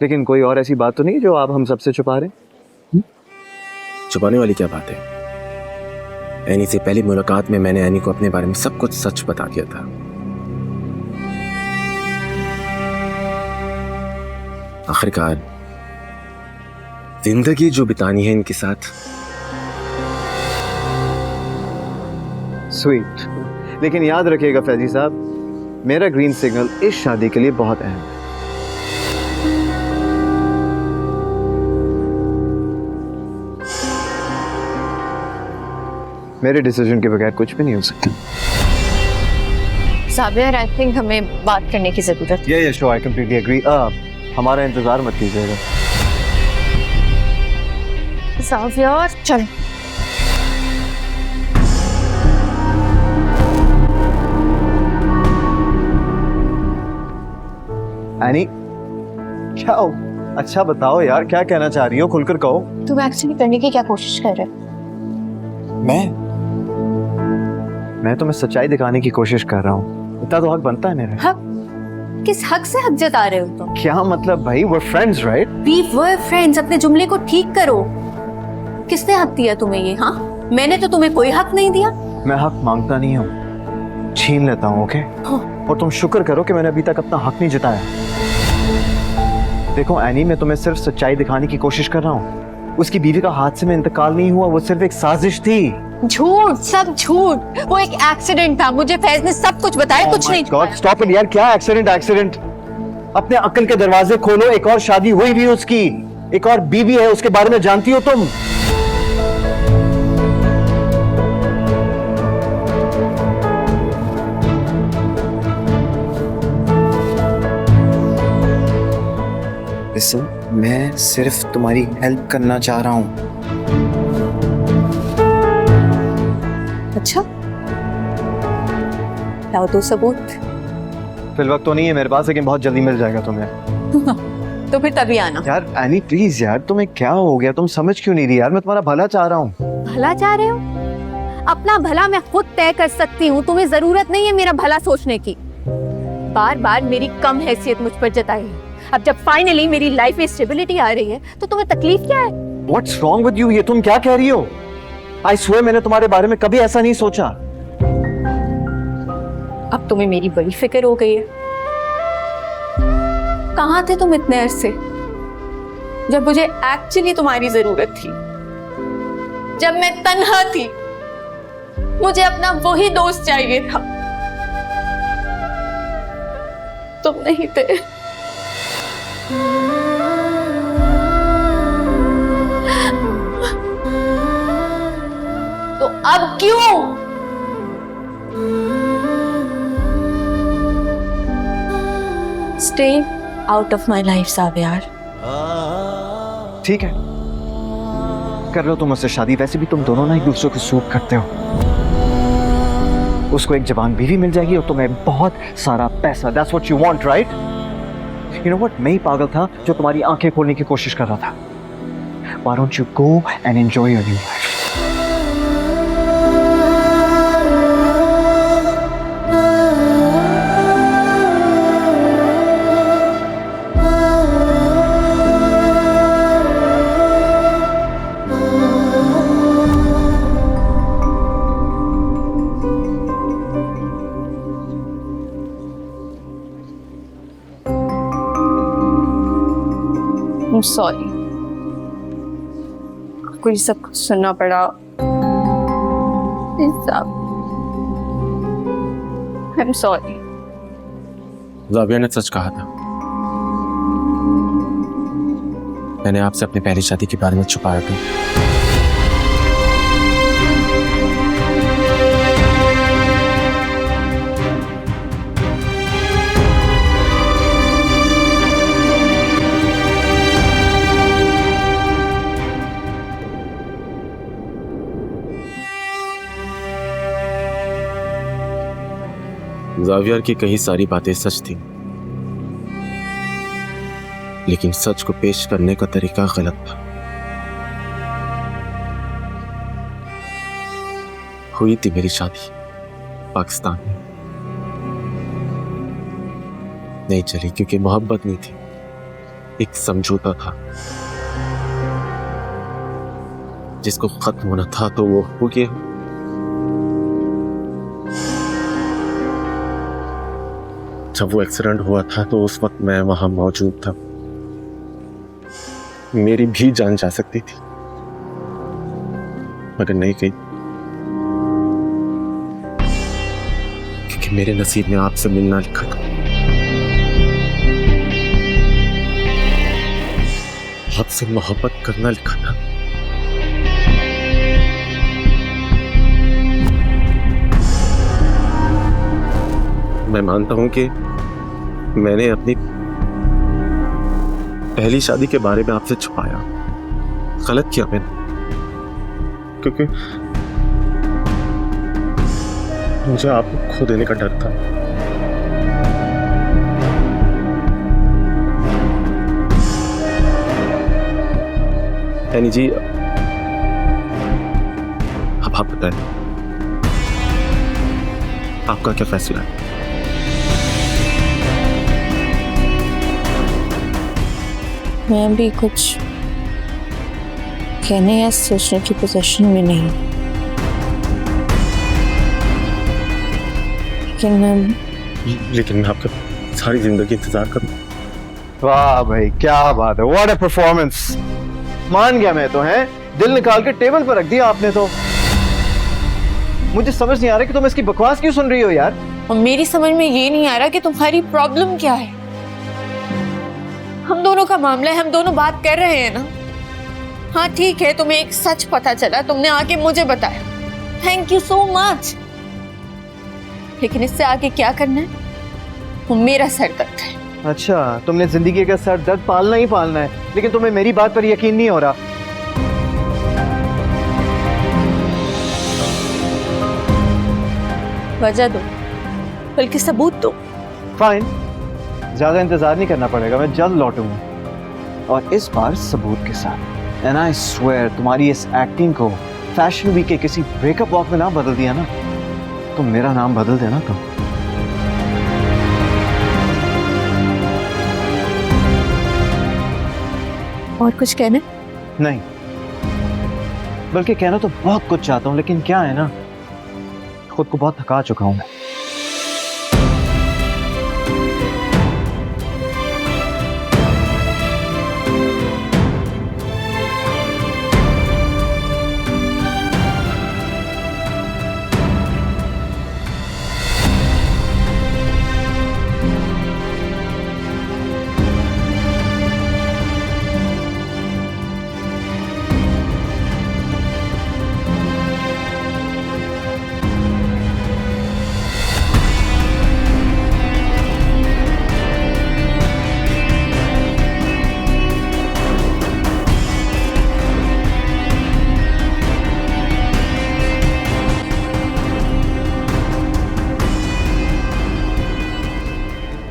लेकिन कोई और ऐसी बात तो नहीं जो आप हम सबसे छुपा रहे हैं? छुपाने वाली क्या बात है? एनी से पहली मुलाकात में मैंने एनी को अपने बारे में सब कुछ सच बता दिया था। आखिरकार जिंदगी जो बितानी है इनके साथ। स्वीट, लेकिन याद रखिएगा फैजी साहब, मेरा ग्रीन सिग्नल इस शादी के लिए बहुत अहम है। मेरे डिसीजन के बगैर कुछ भी नहीं हो सकता। साबिर, आई थिंक हमें बात करने की जरूरत है। ये शो आई कंप्लीटली एग्री। हमारा इंतजार मत कीजिएगा। साबिर चल। एनी, क्या हो? अच्छा बताओ यार, क्या कहना चाह रही हो? खुलकर कहो। तुम एक्चुअली करने की क्या कोशिश कर रहे हो? मैं तुम्हें सच्चाई दिखाने की कोशिश कर रहा हूँ। इतना तो हक बनता है मेरा। हक? किस हक से हक जता रहे हो तुम? क्या मतलब भाई? we're friends, right? We were friends। अपने जुमले को ठीक करो। किसने हक दिया तुम्हें ये? हाँ, मैंने तो तुम्हें कोई हक नहीं दिया। मैं हक मांगता नहीं हूँ, छीन लेता हूँ। ओके? और तुम शुक्र करो कि मैंने अभी तक अपना हक नहीं जताया। देखो एनी, मैं तुम्हें सिर्फ सच्चाई दिखाने की कोशिश कर रहा हूँ। उसकी बीवी का हादसे में इंतकाल नहीं हुआ, वो सिर्फ एक साजिश थी। झूठ, सब झूठ। वो एक एक्सीडेंट था। मुझे फैज ने सब कुछ बताया। कुछ नहीं। गॉड स्टॉप इट यार। क्या एक्सीडेंट? अपने अक्ल के दरवाजे खोलो। एक और शादी हुई भी है उसकी, एक और बीवी है, उसके बारे में जानती हो तुम? लिसन, मैं सिर्फ तुम्हारी हेल्प करना चाह रहा हूँ। अच्छा, लाओ दो सबूत। फिलवक्त तो नहीं है मेरे पास, लेकिन बहुत जल्दी मिल जाएगा तुम्हें। तो फिर तभी आना। यार एनी प्लीज यार, तुम्हें क्या हो गया? तुम समझ क्यों नहीं रही यार? मैं तुम्हारा भला चाह रहा हूँ। भला चाह रहे हो? अपना भला मैं खुद तय कर सकती हूँ। तुम्हें जरूरत नहीं है मेरा भला सोचने की। बार बार मेरी कम हैसियत मुझ पर जताई है। अब जब फाइनली मेरी लाइफ में स्टेबिलिटी आ रही है तो तुम्हें तकलीफ क्या है? What's wrong with you? ये तुम क्या कह रही हो? I swear मैंने तुम्हारे बारे में कभी ऐसा नहीं सोचा। अब तुम्हें मेरी बड़ी फिक्र हो गई है। कहाँ थे तुम इतने अरसे, जब मुझे एक्चुअली तुम्हारी जरूरत थी? जब मैं तन्हा थी, मुझे अपना वही दोस्त चाहिए था। तुम नहीं थे। तो अब क्यों? Stay out of my life, साबियार। ठीक है, कर लो तुम उससे शादी। वैसे भी तुम दोनों ना एक दूसरे को सूट करते हो। उसको एक जवान बीवी मिल जाएगी और तुम्हें बहुत सारा पैसा। That's what you want, right? You know what? मैं ही पागल था जो तुम्हारी आंखें खोलने की कोशिश कर रहा था। Why don't you go and enjoy your new life? I'm sorry, आपको ये सब कुछ सुनना पड़ा। I'm sorry। ज़ाविया ने सच कहा था। मैंने आपसे अपनी पहली शादी के बारे में छुपाया था। ज़ावियर की कही सारी बातें सच थी, लेकिन सच को पेश करने का तरीका गलत था। हुई थी मेरी शादी पाकिस्तान में, नहीं चली क्योंकि मोहब्बत नहीं थी, एक समझौता था जिसको खत्म होना था तो वो हो गया। जब वो एक्सीडेंट हुआ था तो उस वक्त मैं वहां मौजूद था। मेरी भी जान जा सकती थी मगर नहीं गई, क्योंकि मेरे नसीब में आपसे मिलना लिखा था। आपसे मोहब्बत करना लिखा था। मैं मानता हूं कि मैंने अपनी पहली शादी के बारे में आपसे छुपाया, गलत किया मैंने, क्योंकि मुझे आपको खो देने का डर था। एनी जी, अब आप बताएं, आपका क्या फैसला है? मैं भी कुछ कहने या सोचने की पोजीशन में नहीं, लेकिन मैं आपका सारी जिंदगी इंतजार करूं। वाह भाई, क्या बात है, व्हाट अ परफॉर्मेंस। मान गया मैं तो, हैं दिल निकाल के टेबल पर रख दिया आपने तो। मुझे समझ नहीं आ रहा कि तुम इसकी बकवास क्यों सुन रही हो यार। और मेरी समझ में ये नहीं आ रहा कि तुम्हारी प्रॉब्लम क्या है। हम दोनों का मामला है, हम दोनों बात कर रहे हैं ना। हाँ ठीक है, तुम्हें एक सच पता चला, तुमने आके मुझे बताया, थैंक यू सो मच। लेकिन इससे आगे क्या करना है वो मेरा सर दर्द है। अच्छा, तुमने जिंदगी का सर दर्द पालना ही पालना है, लेकिन तुम्हें मेरी बात पर यकीन नहीं हो रहा। वजह दो, बल्कि सबूत दो। फाइन, ज्यादा इंतजार नहीं करना पड़ेगा, मैं जल्द लौटूंगा और इस बार सबूत के साथ। एंड आई स्वेयर तुम्हारी इस एक्टिंग को फैशन वीक के किसी ब्रेकअप वॉक में ना बदल दिया ना, तुम मेरा नाम बदल देना तुम। और कुछ कहना? नहीं, बल्कि कहना तो बहुत कुछ चाहता हूँ, लेकिन क्या है ना, खुद को बहुत थका चुका हूं मैं।